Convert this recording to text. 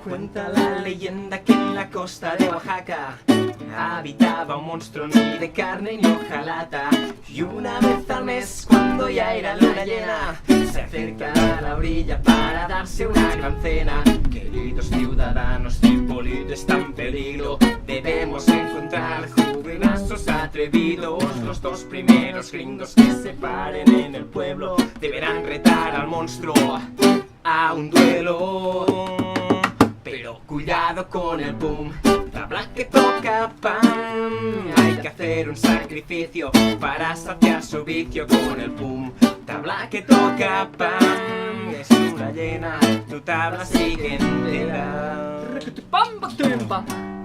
Cuenta la leyenda que en la costa de Oaxaca habitaba un monstruo ni de carne ni hojalata. Y una vez al mes, cuando ya era luna llena, se acerca a la orilla para darse una gran cena. Queridos ciudadanos, Trípoli está en peligro. Debemos encontrar jovenazos atrevidos. Los dos primeros gringos que se paren en el pueblo deberán retar al monstruo a un duelo. Pero cuidado con el boom, tabla que toca pan. Hay que hacer un sacrificio para saciar su vicio con el boom. Tabla que toca pan, es luna llena, tu tabla sigue entera. Pam, pam, pam.